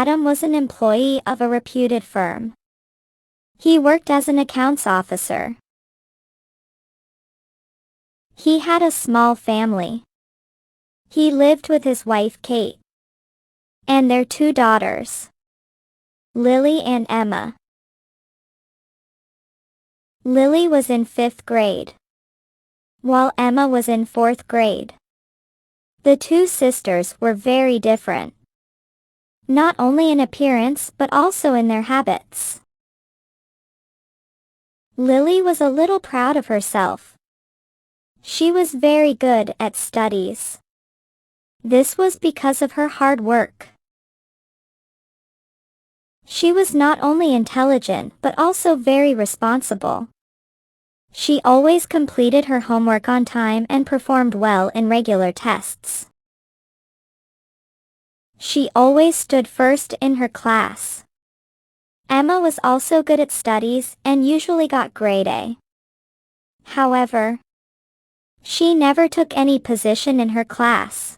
Adam was an employee of a reputed firm. He worked as an accounts officer. He had a small family. He lived with his wife Kate and their 2 daughters, Lily and Emma. Lily was in 5th grade, while Emma was in 4th grade. The 2 sisters were very different, not only in appearance but also in their habits. Lily was a little proud of herself. She was very good at studies. This was because of her hard work. She was not only intelligent but also very responsible. She always completed her homework on time and performed well in regular tests. She always stood first in her class. Emma was also good at studies and usually got grade A. However, she never took any position in her class.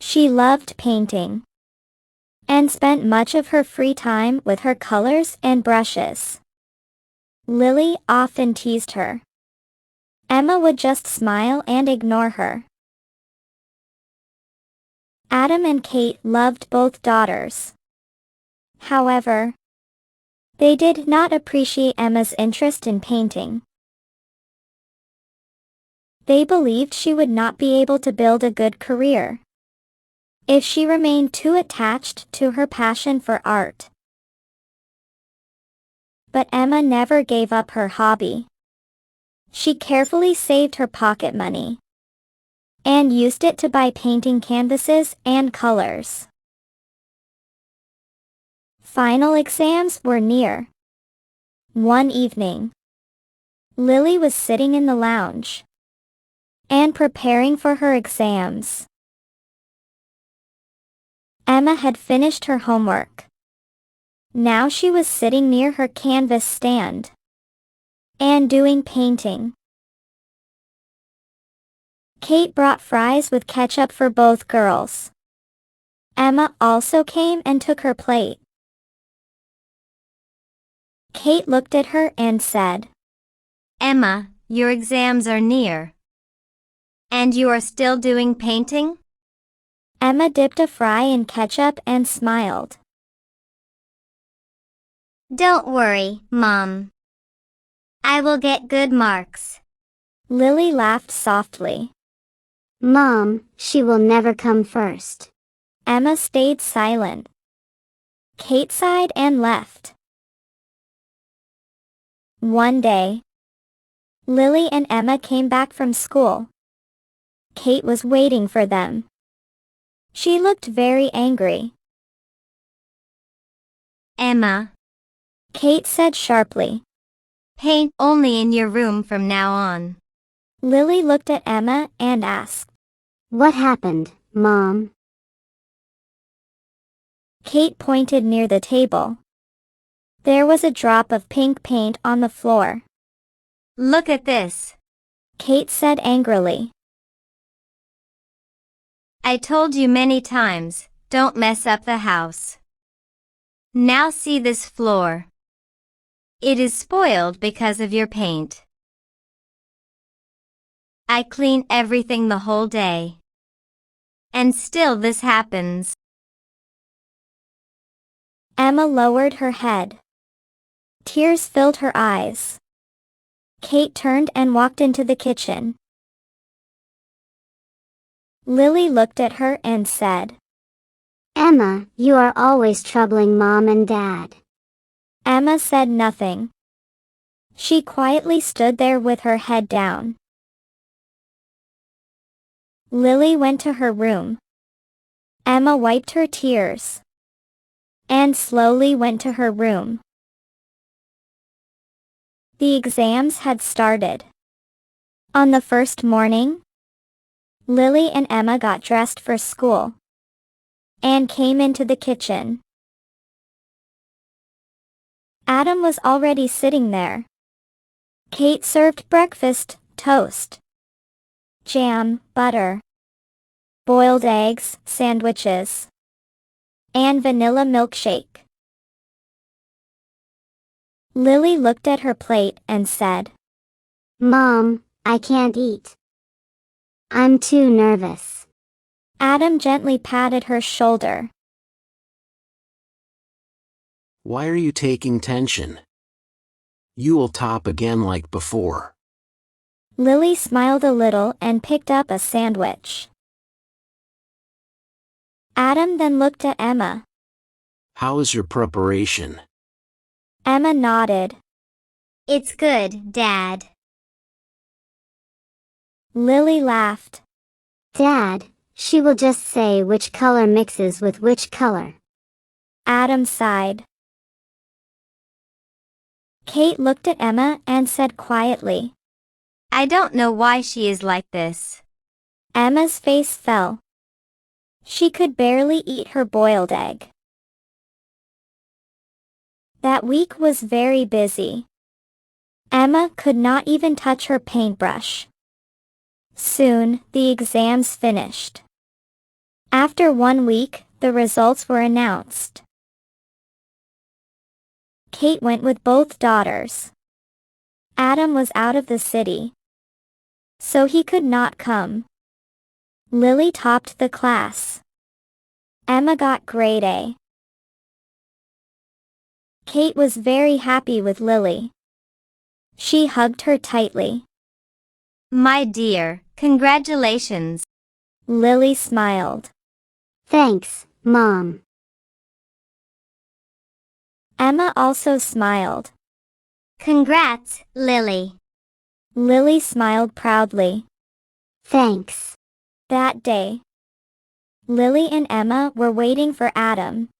She loved painting and spent much of her free time with her colors and brushes. Lily often teased her. Emma would just smile and ignore her. Adam and Kate loved both daughters. However, they did not appreciate Emma's interest in painting. They believed she would not be able to build a good career if she remained too attached to her passion for art. But Emma never gave up her hobby. She carefully saved her pocket money and used it to buy painting canvases and colors. Final exams were near. One evening, Lily was sitting in the lounge and preparing for her exams. Emma had finished her homework. Now she was sitting near her canvas stand and doing painting. Kate brought fries with ketchup for both girls. Emma also came and took her plate. Kate looked at her and said, "Emma, your exams are near. And you are still doing painting?" Emma dipped a fry in ketchup and smiled. "Don't worry, Mom. I will get good marks." Lily laughed softly. "Mom, she will never come first." Emma stayed silent. Kate sighed and left. One day, Lily and Emma came back from school. Kate was waiting for them. She looked very angry. "Emma," Kate said sharply. "paint only in your room from now on." Lily looked at Emma and asked, "What happened, Mom?" Kate pointed near the table. There was a drop of pink paint on the floor. "Look at this," Kate said angrily. "I told you many times, don't mess up the house. Now see this floor. It is spoiled because of your paint. I clean everything the whole day. And still this happens." Emma lowered her head. Tears filled her eyes. Kate turned and walked into the kitchen. Lily looked at her and said, "Emma, you are always troubling Mom and Dad." Emma said nothing. She quietly stood there with her head down. Lily went to her room. Emma wiped her tears and slowly went to her room. The exams had started. On the first morning, Lily and Emma got dressed for school and came into the kitchen. Adam was already sitting there. Kate served breakfast, toast, jam, butter, boiled eggs, sandwiches. and vanilla milkshake. Lily looked at her plate and said, Mom, I can't eat. I'm too nervous. Adam gently patted her shoulder. Why are you taking tension? You will top again like before. Lily smiled a little and picked up a sandwich. Adam then looked at Emma. How is your preparation? Emma nodded. It's good, Dad. Lily laughed. Dad, she will just say which color mixes with which color. Adam sighed. Kate looked at Emma and said quietly, I don't know why she is like this. Emma's face fell. She could barely eat her boiled egg. That week was very busy. Emma could not even touch her paintbrush. Soon, the exams finished. After 1 week, the results were announced. Kate went with both daughters. Adam was out of the city, so he could not come. Lily topped the class. Emma got grade A. Kate was very happy with Lily. She hugged her tightly. My dear, congratulations. Lily smiled. Thanks, Mom. Emma also smiled. Congrats, Lily. Lily smiled proudly. Thanks. That day, Lily and Emma were waiting for Adam.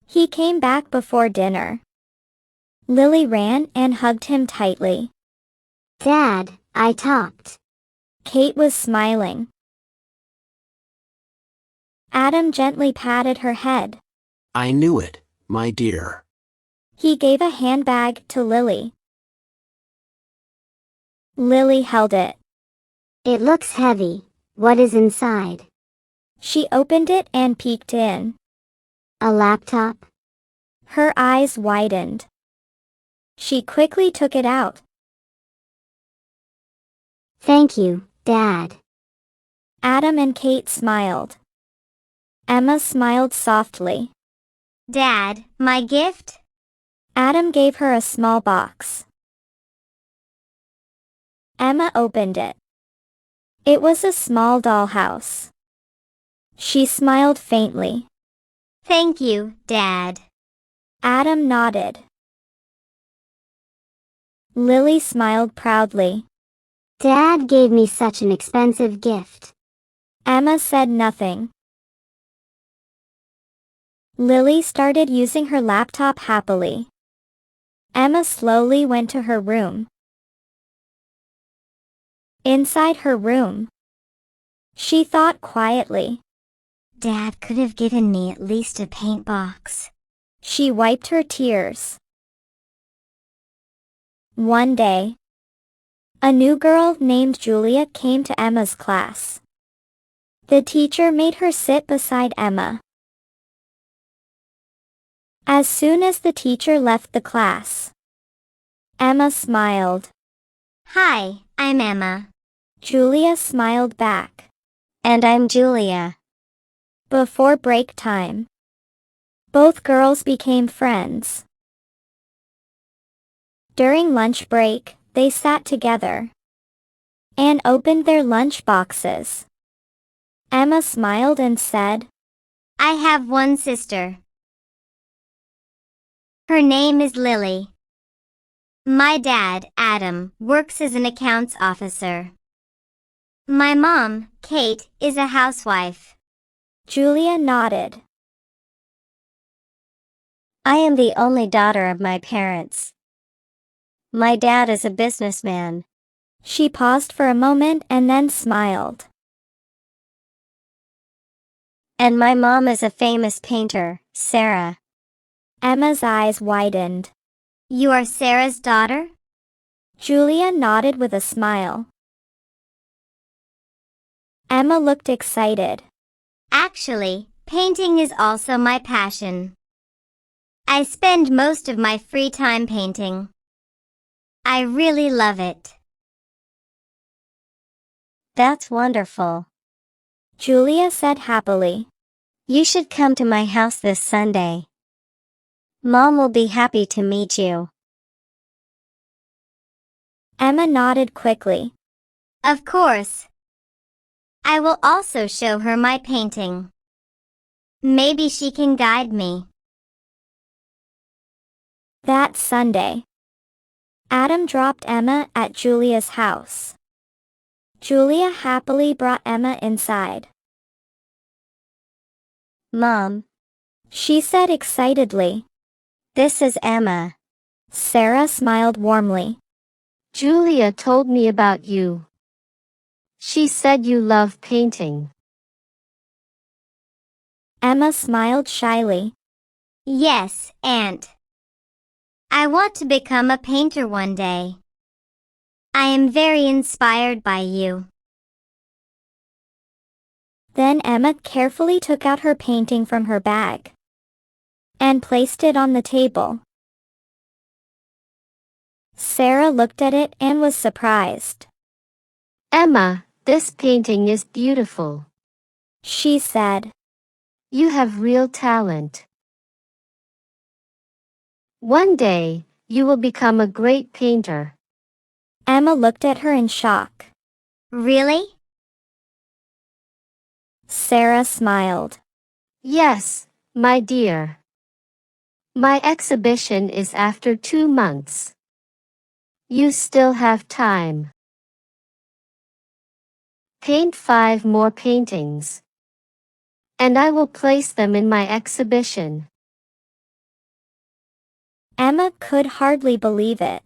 He came back before dinner. Lily ran and hugged him tightly. Dad, I topped. Kate was smiling. Adam gently patted her head. I knew it, my dear. He gave a handbag to Lily. Lily held it. It looks heavy. What is inside? She opened it and peeked in. A laptop? Her eyes widened. She quickly took it out. Thank you, Dad. Adam and Kate smiled. Emma smiled softly. Dad, my gift? Adam gave her a small box. Emma opened it. It was a small dollhouse. She smiled faintly. Thank you, Dad. Adam nodded. Lily smiled proudly. Dad gave me such an expensive gift. Emma said nothing. Lily started using her laptop happily. Emma slowly went to her room. Inside her room, she thought quietly. Dad could have given me at least a paint box. She wiped her tears. One day, a new girl named Julia came to Emma's class. The teacher made her sit beside Emma. As soon as the teacher left the class, Emma smiled. Hi, I'm Emma. Julia smiled back. And I'm Julia. Before break time, both girls became friends. During lunch break, they sat together and opened their lunch boxes. Emma smiled and said, I have one sister. Her name is Lily. My dad, Adam, works as an accounts officer. My mom, Kate, is a housewife. Julia nodded. I am the only daughter of my parents. My dad is a businessman. She paused for a moment and then smiled. And my mom is a famous painter, Sarah. Emma's eyes widened. You are Sarah's daughter? Julia nodded with a smile. Emma looked excited. Actually, Painting is also my passion. I spend most of my free time painting. I really love it. That's wonderful. Julia said happily. You should come to my house this Sunday. Mom will be happy to meet you. Emma nodded quickly. Of course. I will also show her my painting. Maybe she can guide me. That Sunday, Adam dropped Emma at Julia's house. Julia happily brought Emma inside. Mom, She said excitedly. this is Emma. Sarah smiled warmly. Julia told me about you. She said you love painting. Emma smiled shyly. Yes, Aunt. I want to become a painter one day. I am very inspired by you. Then Emma carefully took out her painting from her bag and placed it on the table. Sarah looked at it and was surprised. Emma, this painting is beautiful. She said. You have real talent. One day, you will become a great painter. Emma looked at her in shock. Really? Sarah smiled. Yes, my dear. My exhibition is after 2 months. You still have time. Paint 5 more paintings. And I will place them in my exhibition. Emma could hardly believe it.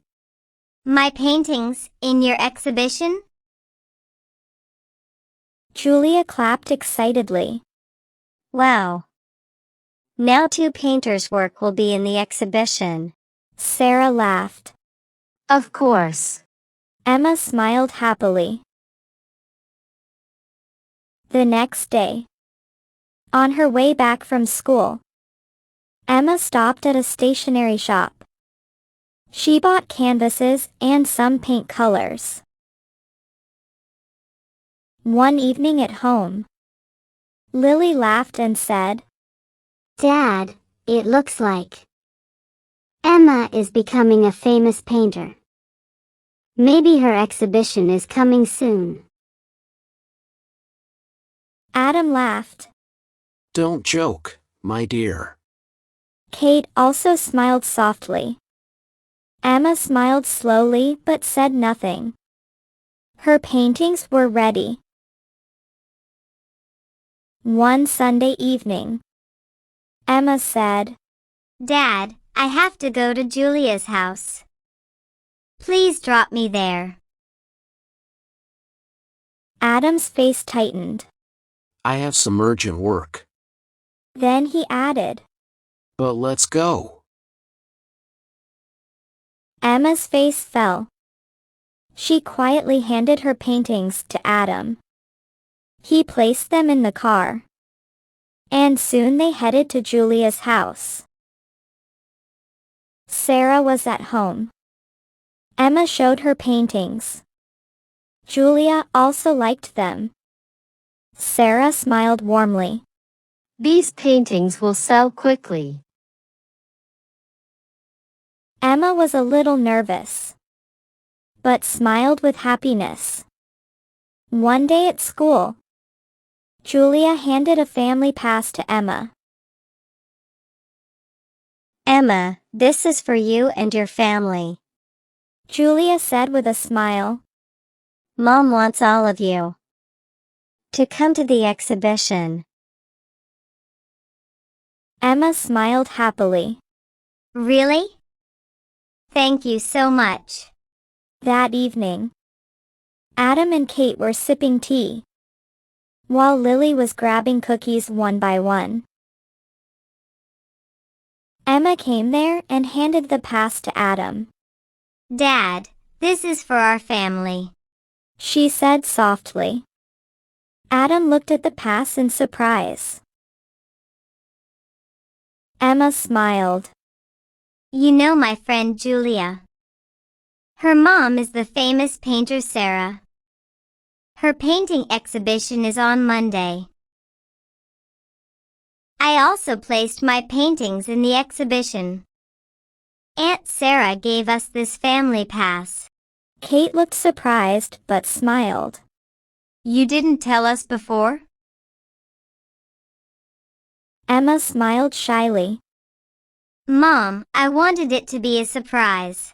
My paintings in your exhibition? Julia clapped excitedly. Wow. Now 2 painters' work will be in the exhibition. Sarah laughed. Of course. Emma smiled happily. The next day, on her way back from school, Emma stopped at a stationery shop. She bought canvases and some paint colors. One evening at home, Lily laughed and said, Dad, it looks like Emma is becoming a famous painter. Maybe her exhibition is coming soon. Adam laughed. Don't joke, my dear. Kate also smiled softly. Emma smiled slowly but said nothing. Her paintings were ready. One Sunday evening, Emma said, Dad, I have to go to Julia's house. Please drop me there. Adam's face tightened. I have some urgent work. Then he added, But let's go. Emma's face fell. She quietly handed her paintings to Adam. He placed them in the car. And soon they headed to Julia's house. Sarah was at home. Emma showed her paintings. Julia also liked them. Sarah smiled warmly. These paintings will sell quickly. Emma was a little nervous, but smiled with happiness. One day at school, Julia handed a family pass to Emma. Emma, this is for you and your family. Julia said with a smile. Mom wants all of you to come to the exhibition. Emma smiled happily. Really? Thank you so much. That evening, Adam and Kate were sipping tea, while Lily was grabbing cookies one by one. Emma came there and handed the pass to Adam. Dad, this is for our family. She said softly. Adam looked at the pass in surprise. Emma smiled. You know my friend Julia. Her mom is the famous painter Sarah. Her painting exhibition is on Monday. I also placed my paintings in the exhibition. Aunt Sarah gave us this family pass. Kate looked surprised but smiled. You didn't tell us before? Emma smiled shyly. Mom, I wanted it to be a surprise.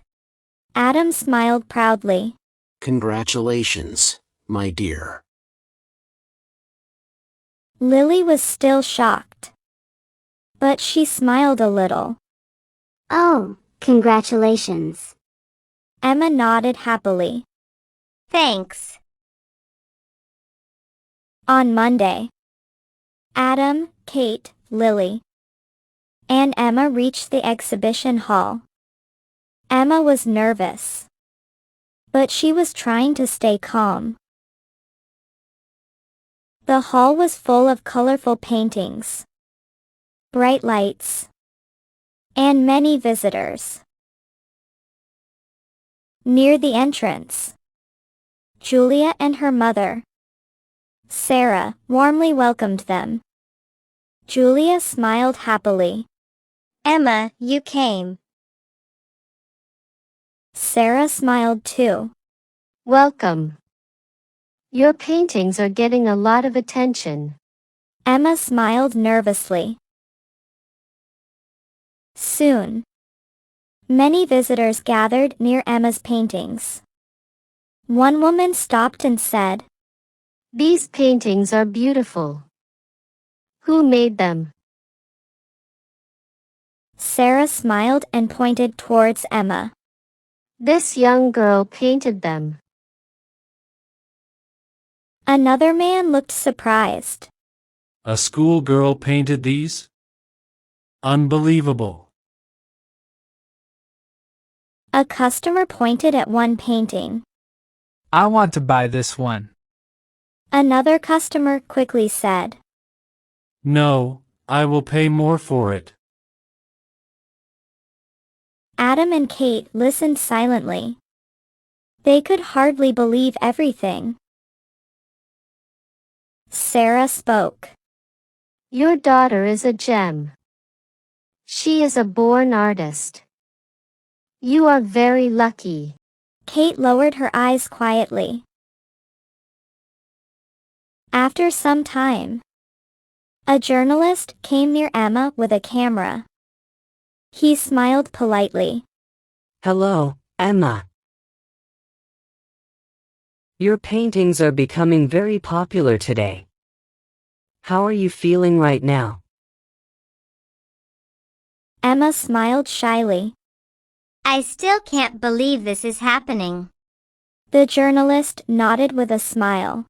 Adam smiled proudly. Congratulations, my dear. Lily was still shocked. But she smiled a little. Oh, congratulations. Emma nodded happily. Thanks. On Monday, Adam, Kate, Lily, and Emma reached the exhibition hall. Emma was nervous, but she was trying to stay calm. The hall was full of colorful paintings, bright lights, and many visitors. Near the entrance, Julia and her mother, Sarah, warmly welcomed them. Julia smiled happily. Emma, you came. Sarah smiled too. Welcome. Your paintings are getting a lot of attention. Emma smiled nervously. Soon, many visitors gathered near Emma's paintings. One woman stopped and said, These paintings are beautiful. Who made them? Sarah smiled and pointed towards Emma. This young girl painted them. Another man looked surprised. A schoolgirl painted these? Unbelievable. A customer pointed at one painting. I want to buy this one. Another customer quickly said, No, I will pay more for it. Adam and Kate listened silently. They could hardly believe everything. Sarah spoke. Your daughter is a gem. She is a born artist. You are very lucky. Kate lowered her eyes quietly. After some time, a journalist came near Emma with a camera. He smiled politely. Hello, Emma. Your paintings are becoming very popular today. How are you feeling right now? Emma smiled shyly. I still can't believe this is happening. The journalist nodded with a smile.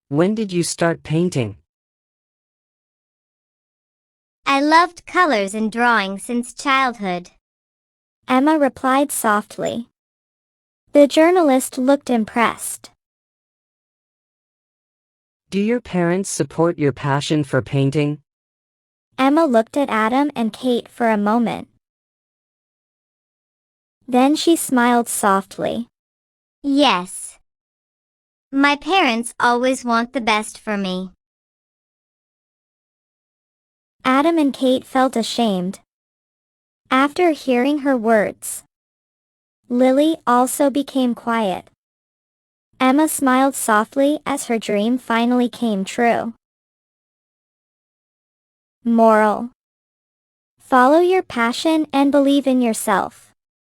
When did you start painting? I loved colors and drawing since childhood. Emma replied softly. The journalist looked impressed. Do your parents support your passion for painting? Emma looked at Adam and Kate for a moment. Then she smiled softly. Yes. My parents always want the best for me. Adam and Kate felt ashamed. After hearing her words, Lily also became quiet. Emma smiled softly as her dream finally came true. Moral: follow your passion and believe in yourself.